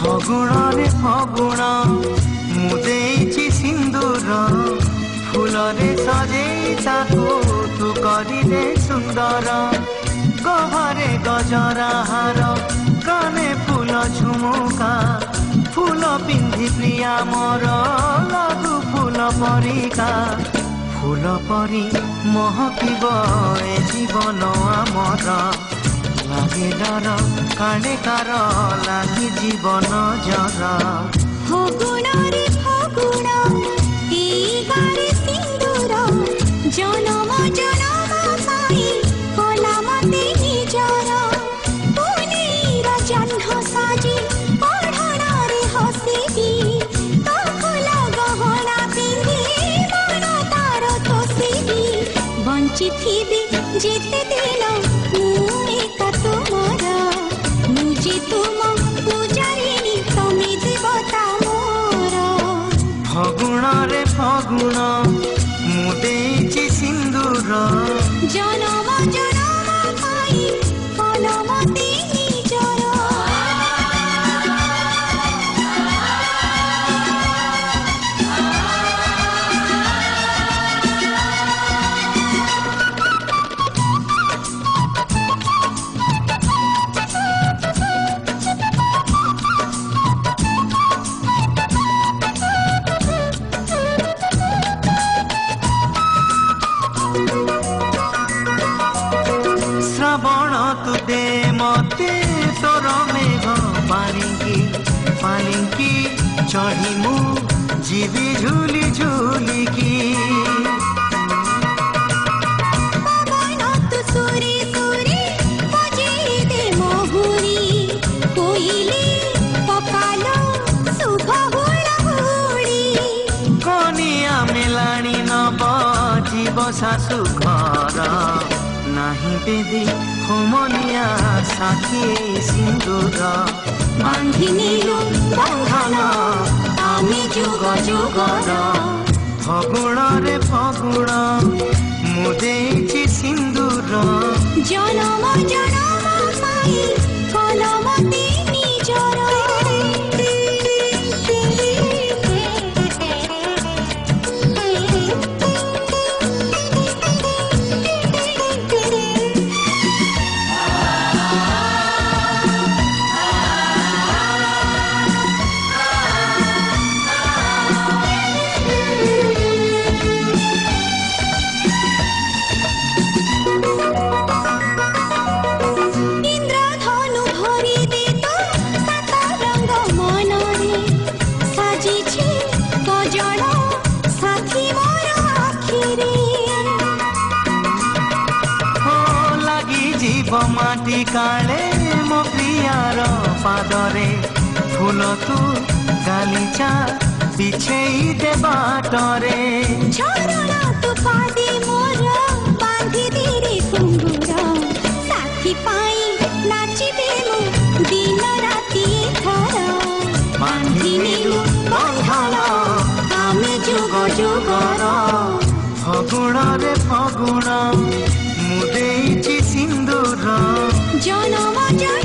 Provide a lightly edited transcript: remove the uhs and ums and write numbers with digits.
फगुणे फगुण मुदेची सिंदूर फूलरे सजेई ताकू तू करिले सुंदर गहरे गजरा हार काने फूल झुमुका फूल पिंधि प्रिया मोर लगु फूल परिका फूल परी महकिब ए जीवन आमर लागे डर काणे कार लागे जीवन जर फगुण रे फगुण गारे सिंदूर जनम जनम साई कला मते निजर पुनीर जह्न साजी पढ़ण रे हसिबी तो फूल गहना पिंधि मन तार तोसिबी बंची थिबी जेते दिन फगुण रे फगुण मुदेची सिंदूर जनम जनम पाई कलमते निजर श्रावण तुदे मते तोर मेघ पानिकी चढ़ी मु जीवी झूली झूलिकी पवन तु सुरी सुरी बजे दे महुरी कोइली पकालो शुभ हुड़ा हुड़ी कनिया मेलाणी नब जीव शाशु घर नहीं बेदी होमनिया साथी सिंदूर बांधिनीलु बंधन आमी जुग जुगर फगुण रे फगुण मुदेची सिंदूर जनम जनम पाई कलमते निजर माटी काले मो प्रियार पादरे फूल तू गालीचा बिछेई दे बाटरे झरना तू पादे मोर बांधी दे घुंगुर साथी पाई नाचिबे मु दिन राति थर बांधी नीलु बंधन आमे जुग जुगर फगुण रे फगुण मुदेची सिंदूर जनम जनम